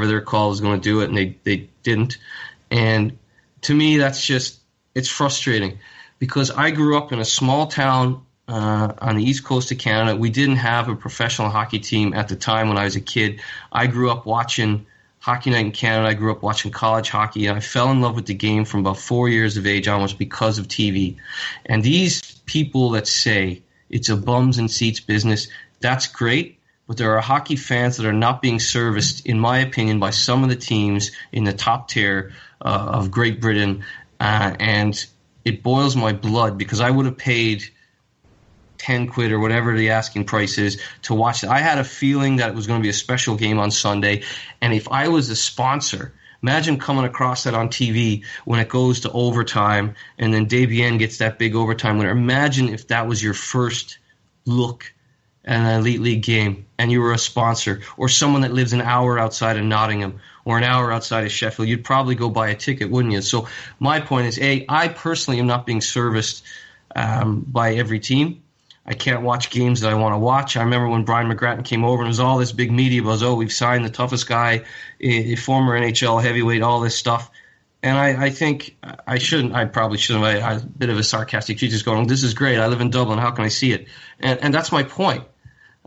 whatever their call is going to do it, and they didn't. And to me, it's frustrating because I grew up in a small town on the east coast of Canada. We didn't have a professional hockey team at the time when I was a kid. I grew up watching Hockey Night in Canada. I grew up watching college hockey, and I fell in love with the game from about 4 years of age almost because of TV. And these people that say it's a bums and seats business, that's great, but there are hockey fans that are not being serviced, in my opinion, by some of the teams in the top tier of Great Britain, and it boils my blood because I would have paid 10 quid or whatever the asking price is to watch it. I had a feeling that it was going to be a special game on Sunday, and if I was the sponsor, imagine coming across that on TV when it goes to overtime and then Desbiens gets that big overtime winner. Imagine if that was your first look at an Elite League game and you were a sponsor or someone that lives an hour outside of Nottingham or an hour outside of Sheffield. You'd probably go buy a ticket, wouldn't you? So my point is, I personally am not being serviced by every team. I can't watch games that I want to watch. I remember when Brian McGrattan came over and it was all this big media buzz. Oh, we've signed the toughest guy, a former NHL heavyweight, all this stuff. And I think I probably shouldn't. I a bit of a sarcastic tweet just going, this is great. I live in Dublin. How can I see it? And that's my point.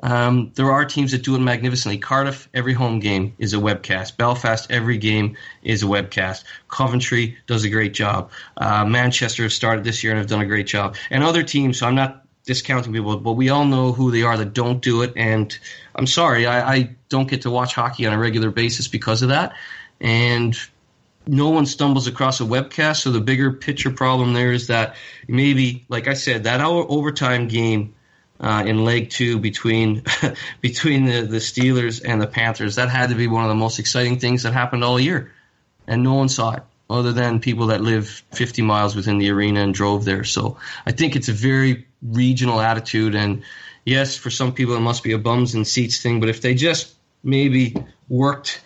There are teams that do it magnificently. Cardiff, every home game is a webcast. Belfast, every game is a webcast. Coventry does a great job. Manchester have started this year and have done a great job. And other teams, so I'm not discounting people, but we all know who they are that don't do it. And I'm sorry, I don't get to watch hockey on a regular basis because of that. And no one stumbles across a webcast. So the bigger picture problem there is that maybe, like I said, that overtime game in leg 2 between the Steelers and the Panthers, that had to be one of the most exciting things that happened all year. And no one saw it other than people that live 50 miles within the arena and drove there. So I think it's a very regional attitude. And yes, for some people it must be a bums and seats thing, but if they just maybe worked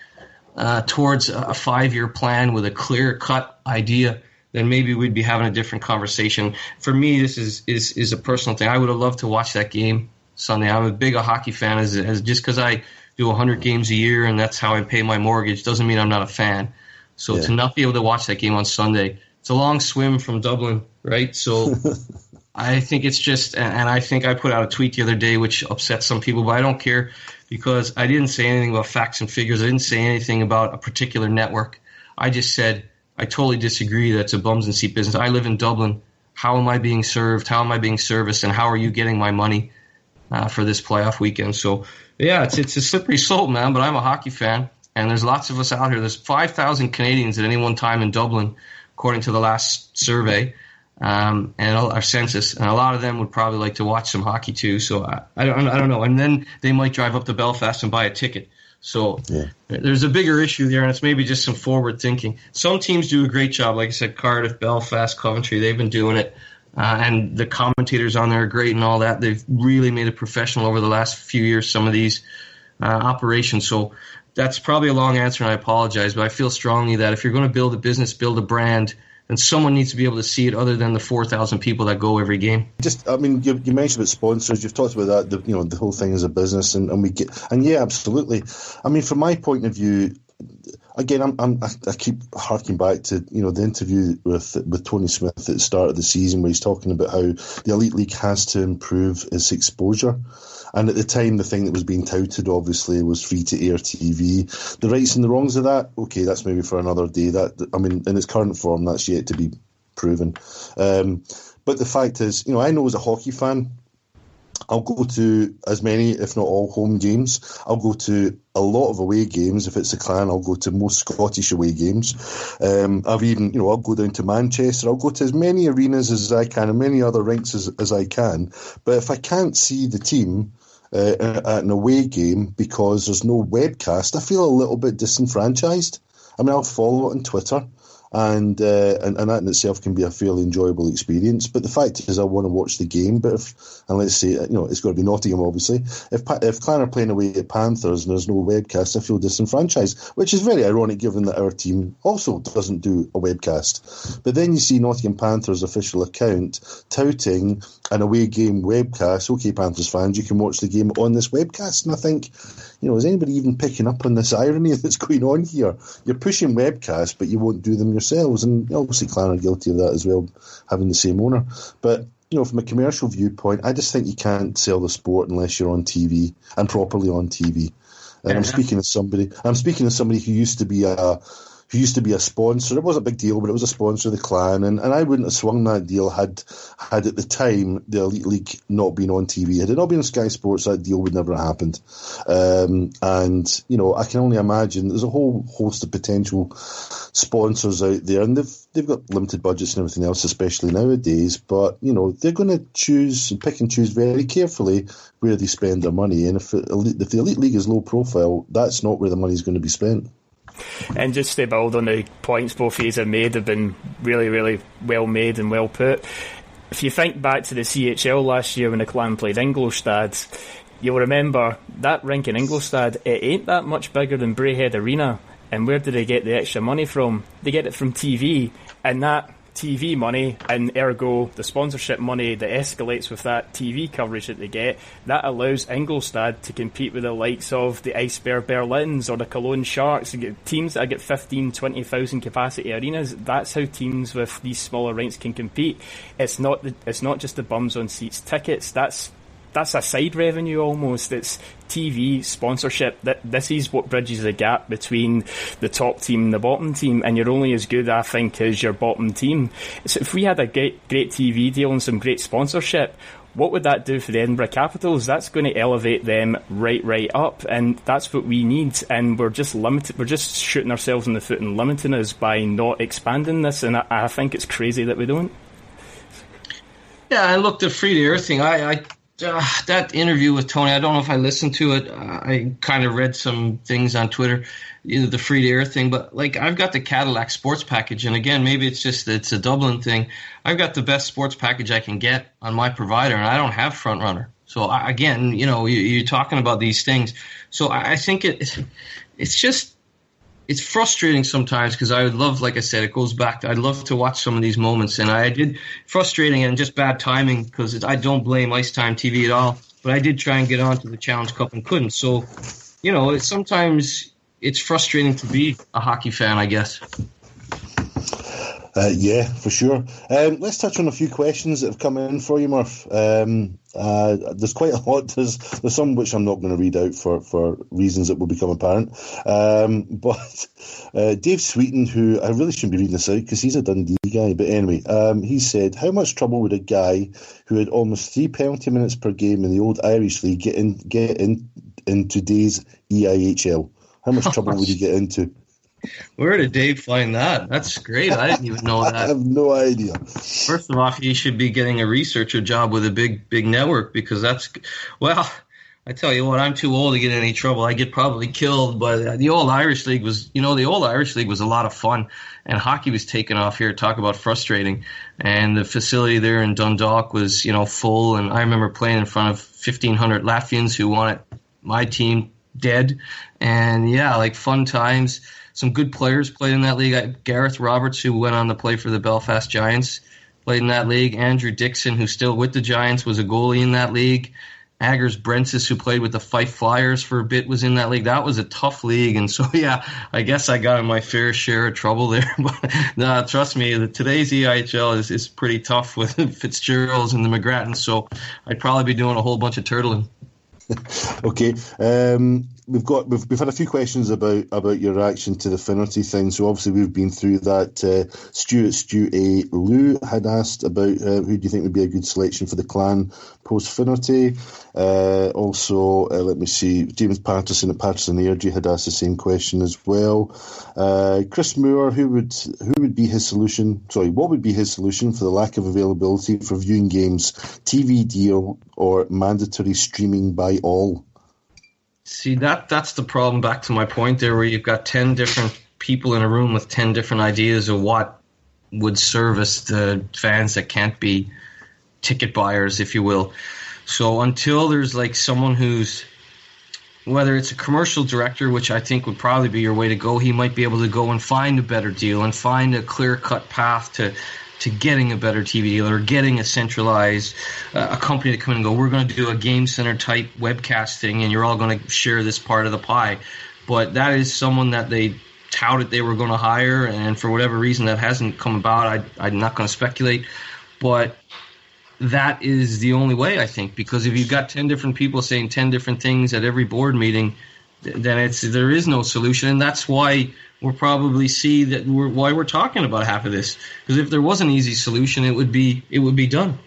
towards a 5-year plan with a clear-cut idea, then maybe we'd be having a different conversation. For me, this is a personal thing. I would have loved to watch that game Sunday. I'm a big hockey fan. As just because I do 100 games a year and that's how I pay my mortgage doesn't mean I'm not a fan. So to not be able to watch that game on Sunday, it's a long swim from Dublin, right? So I think it's just, and I think I put out a tweet the other day which upset some people, but I don't care because I didn't say anything about facts and figures. I didn't say anything about a particular network. I just said I totally disagree that it's a bums and seat business. I live in Dublin. How am I being served? How am I being serviced? And how are you getting my money for this playoff weekend? So, yeah, it's a slippery slope, man, but I'm a hockey fan. And there's lots of us out here. There's 5,000 Canadians at any one time in Dublin, according to the last survey and our census. And a lot of them would probably like to watch some hockey too. So I don't know. And then they might drive up to Belfast and buy a ticket. So there's a bigger issue there, and it's maybe just some forward thinking. Some teams do a great job. Like I said, Cardiff, Belfast, Coventry, they've been doing it. And the commentators on there are great and all that. They've really made it professional over the last few years, some of these operations. So that's probably a long answer, and I apologize, but I feel strongly that if you're going to build a business, build a brand, then someone needs to be able to see it other than the 4,000 people that go every game. I mean, you mentioned about sponsors. You've talked about that. The whole thing is a business, and yeah, absolutely. I mean, from my point of view, again, I keep harking back to the interview with Tony Smith at the start of the season where he's talking about how the Elite League has to improve its exposure. And at the time, the thing that was being touted, obviously, was free-to-air TV. The rights and the wrongs of that, okay, that's maybe for another day. In its current form, that's yet to be proven. But the fact is, I know as a hockey fan, I'll go to as many, if not all, home games. I'll go to a lot of away games. If it's a Clan, I'll go to most Scottish away games. I'll go down to Manchester. I'll go to as many arenas as I can and many other rinks as I can. But if I can't see the team at an away game because there's no webcast, I feel a little bit disenfranchised. I mean, I'll follow it on Twitter. And that in itself can be a fairly enjoyable experience. But the fact is, I want to watch the game. But let's say, it's got to be Nottingham, obviously. If Clan are playing away at Panthers and there's no webcast, I feel disenfranchised, which is very ironic given that our team also doesn't do a webcast. But then you see Nottingham Panthers' official account touting an away game webcast. Okay, Panthers fans, you can watch the game on this webcast. And I think, is anybody even picking up on this irony that's going on here? You're pushing webcasts, but you won't do them yourselves. And obviously Clan are guilty of that as well, having the same owner. But, from a commercial viewpoint, I just think you can't sell the sport unless you're on TV and properly on TV. And I'm speaking as somebody who used to be a sponsor. It was a big deal, but it was a sponsor of the Clan, and I wouldn't have swung that deal had at the time the Elite League not been on TV. Had it not been on Sky Sports, that deal would never have happened. And I can only imagine there's a whole host of potential sponsors out there, and they've got limited budgets and everything else, especially nowadays. But they're going to pick and choose very carefully where they spend their money. And if the Elite League is low profile, that's not where the money's going to be spent. And just to build on the points both of you have made, have been really, really well made and well put. If you think back to the CHL last year when the Clan played Ingolstadt, you'll remember that rink in Ingolstadt, it ain't that much bigger than Braehead Arena. And where do they get the extra money from? They get it from TV. And that TV money, and ergo the sponsorship money that escalates with that TV coverage that they get, that allows Ingolstadt to compete with the likes of the Eisbär Berlins or the Cologne Sharks, teams that get 15, 20,000 capacity arenas. That's how teams with these smaller rinks can compete. It's not just the bums on seats tickets. That's a side revenue almost. It's TV sponsorship. This is what bridges the gap between the top team and the bottom team, and you're only as good, I think, as your bottom team. So if we had a great TV deal and some great sponsorship, what would that do for the Edinburgh Capitals? That's going to elevate them right up, and that's what we need. And we're just limited. We're just shooting ourselves in the foot and limiting us by not expanding this, and I think it's crazy that we don't. Yeah, I looked at free to air thing. That interview with Tony, I don't know if I listened to it. I kind of read some things on Twitter, the free to air thing. But I've got the Cadillac sports package, and again, maybe it's a Dublin thing. I've got the best sports package I can get on my provider, and I don't have Front Runner. So again, you're talking about these things. So I think it's frustrating sometimes because I would love, like I said, it goes back. I'd love to watch some of these moments, and I did frustrating and just bad timing because I don't blame Ice Time TV at all. But I did try and get onto the Challenge Cup and couldn't. So, sometimes it's frustrating to be a hockey fan, I guess. Yeah, for sure. Let's touch on a few questions that have come in for you, Murph. There's quite a lot. There's some which I'm not going to read out for reasons that will become apparent. But Dave Sweeten, who I really shouldn't be reading this out because he's a Dundee guy, but anyway, he said, how much trouble would a guy who had almost 3 penalty minutes per game in the old Irish League get in today's EIHL? How much trouble would he get into? Where did Dave find that? That's great. I didn't even know that. I have no idea. First of all, he should be getting a researcher job with a big network because I tell you what, I'm too old to get in any trouble. I get probably killed. But the old Irish League was a lot of fun, and hockey was taking off here. Talk about frustrating. And the facility there in Dundalk was, full. And I remember playing in front of 1,500 Latvians who wanted my team dead. And fun times. Some good players played in that league. Gareth Roberts, who went on to play for the Belfast Giants, played in that league. Andrew Dixon, who's still with the Giants, was a goalie in that league. Aggers Brensis, who played with the Fife Flyers for a bit, was in that league. That was a tough league. And so, I guess I got in my fair share of trouble there. But no, trust me, today's EIHL is pretty tough with Fitzgeralds and the McGrattans. So I'd probably be doing a whole bunch of turtling. Okay. We've had a few questions about your reaction to the Finnerty thing. So obviously we've been through that. Stu A. Lou had asked about who do you think would be a good selection for the Clan post Finnerty. Let me see. James Patterson at Patterson Energy had asked the same question as well. Chris Moore, who would be his solution? Sorry, what would be his solution for the lack of availability for viewing games? TV deal or mandatory streaming by all? See, that's the problem, back to my point there, where you've got 10 different people in a room with 10 different ideas of what would service the fans that can't be ticket buyers, if you will. So until there's someone who's, whether it's a commercial director, which I think would probably be your way to go, he might be able to go and find a better deal and find a clear-cut path to to getting a better TV deal or getting a centralized a company to come in and go, we're going to do a Game Center type webcast thing, and you're all going to share this part of the pie. But that is someone that they touted they were going to hire, and for whatever reason that hasn't come about. I'm not going to speculate, but that is the only way, I think, because if you've got 10 different people saying 10 different things at every board meeting, then there is no solution, and that's why we'll probably see that why we're talking about half of this. Because if there was an easy solution, it would be done.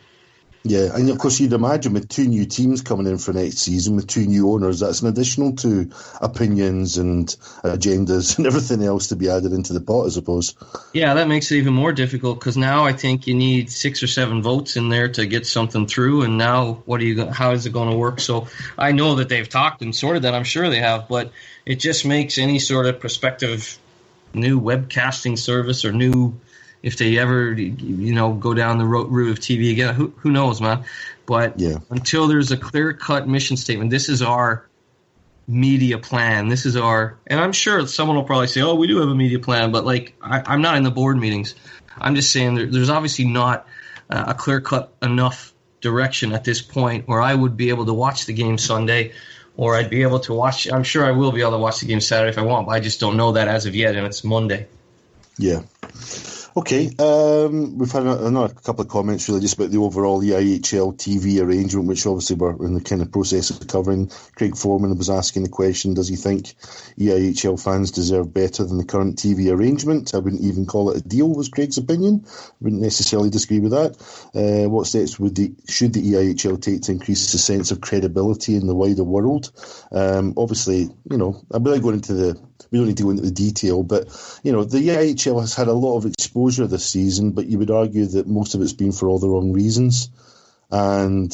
Yeah, and of course you'd imagine with 2 new teams coming in for next season, with 2 new owners, that's an additional 2 opinions and agendas and everything else to be added into the pot, I suppose. Yeah, that makes it even more difficult, because now I think you need 6 or 7 votes in there to get something through, and now how is it going to work? So I know that they've talked and sorted that, I'm sure they have, but it just makes any sort of prospective new webcasting service or new, if they ever, go down the route of TV again, who knows, man? But until there's a clear-cut mission statement, this is our media plan. This is our, and I'm sure someone will probably say, "Oh, we do have a media plan," but I'm not in the board meetings. I'm just saying there's obviously not a clear-cut enough direction at this point where I would be able to watch the game Sunday, or I'd be able to watch. I'm sure I will be able to watch the game Saturday if I want, but I just don't know that as of yet, and it's Monday. Yeah. Okay, we've had another couple of comments really just about the overall EIHL TV arrangement, which obviously we're in the kind of process of covering. Craig Foreman was asking the question, does he think EIHL fans deserve better than the current TV arrangement? I wouldn't even call it a deal, was Craig's opinion. I wouldn't necessarily disagree with that. What steps should the EIHL take to increase the sense of credibility in the wider world? Obviously, we don't need to go into the detail, but, the EIHL has had a lot of exposure this season, but you would argue that most of it's been for all the wrong reasons. And,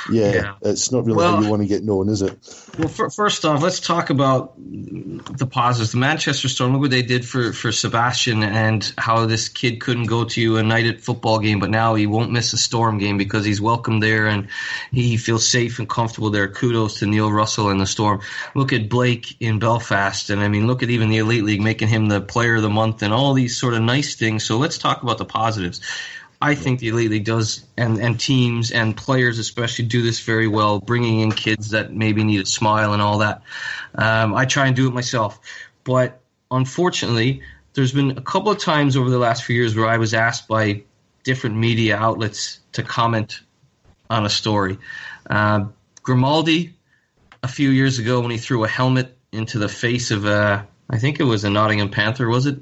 it's not really how you want to get known, is it? Well, first off, let's talk about the positives. The Manchester Storm, look what they did for Sebastian, and how this kid couldn't go to a United football game, but now he won't miss a Storm game because he's welcome there and he feels safe and comfortable there. Kudos to Neil Russell and the Storm. Look at Blake in Belfast, and look at even the Elite League making him the player of the month and all these sort of nice things. So let's talk about the positives. I think the Elite League does, and teams and players especially do this very well, bringing in kids that maybe need a smile and all that. I try and do it myself. But unfortunately, there's been a couple of times over the last few years where I was asked by different media outlets to comment on a story. Grimaldi, a few years ago when he threw a helmet into the face of, I think it was a Nottingham Panther, was it?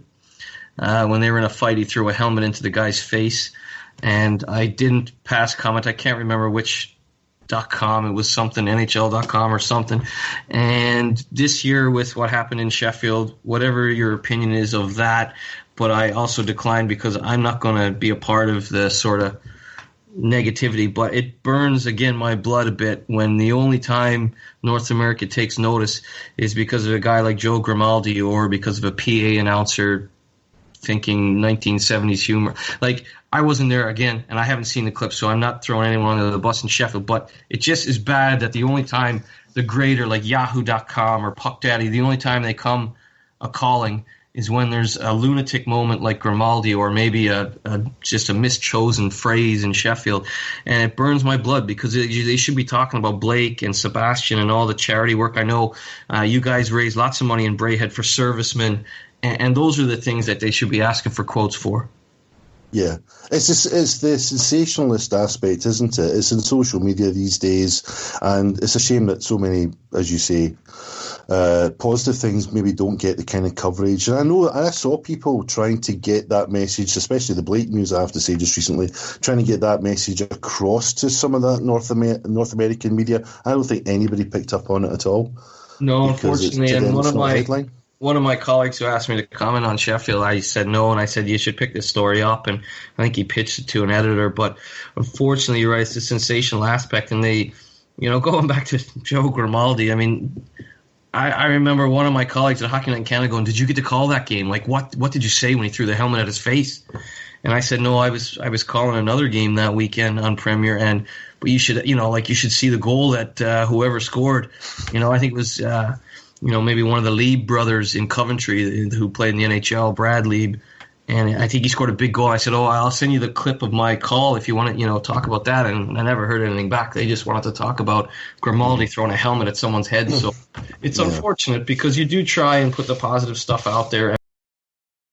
When they were in a fight, he threw a helmet into the guy's face. And I didn't pass comment. I can't remember which .com. It was something, NHL.com or something. And this year with what happened in Sheffield, whatever your opinion is of that, but I also declined because I'm not going to be a part of the sort of negativity. But it burns, again, my blood a bit when the only time North America takes notice is because of a guy like Joe Grimaldi or because of a PA announcer thinking 1970s humor. I wasn't there again, and I haven't seen the clip, so I'm not throwing anyone under the bus in Sheffield, but it just is bad that the only time the greater, like Yahoo.com or Puck Daddy, the only time they come a-calling is when there's a lunatic moment like Grimaldi or maybe just a mischosen phrase in Sheffield. And it burns my blood because they should be talking about Blake and Sebastian and all the charity work. I know you guys raise lots of money in Braehead for servicemen, and those are the things that they should be asking for quotes for. Yeah, it's the sensationalist aspect, isn't it? It's in social media these days, and it's a shame that so many, as you say, positive things maybe don't get the kind of coverage. And I saw people trying to get that message, especially the Blake news, I have to say, just recently, trying to get that message across to some of that North American media. I don't think anybody picked up on it at all. No, unfortunately, and one of my colleagues who asked me to comment on Sheffield, I said no, and I said you should pick this story up, and I think he pitched it to an editor. But unfortunately, you're right, it's the sensational aspect, and they, going back to Joe Grimaldi, I remember one of my colleagues at Hockey Night in Canada going, "Did you get to call that game? What did you say when he threw the helmet at his face?" And I said, "No, I was calling another game that weekend on Premier, but you should, you should see the goal that whoever scored, I think it was." Maybe one of the Lieb brothers in Coventry who played in the NHL, Brad Lieb, And I think he scored a big goal. I said, I'll send you the clip of my call if you want to, talk about that. And I never heard anything back. They just wanted to talk about Grimaldi throwing a helmet at someone's head. So it's unfortunate because you do try and put the positive stuff out there.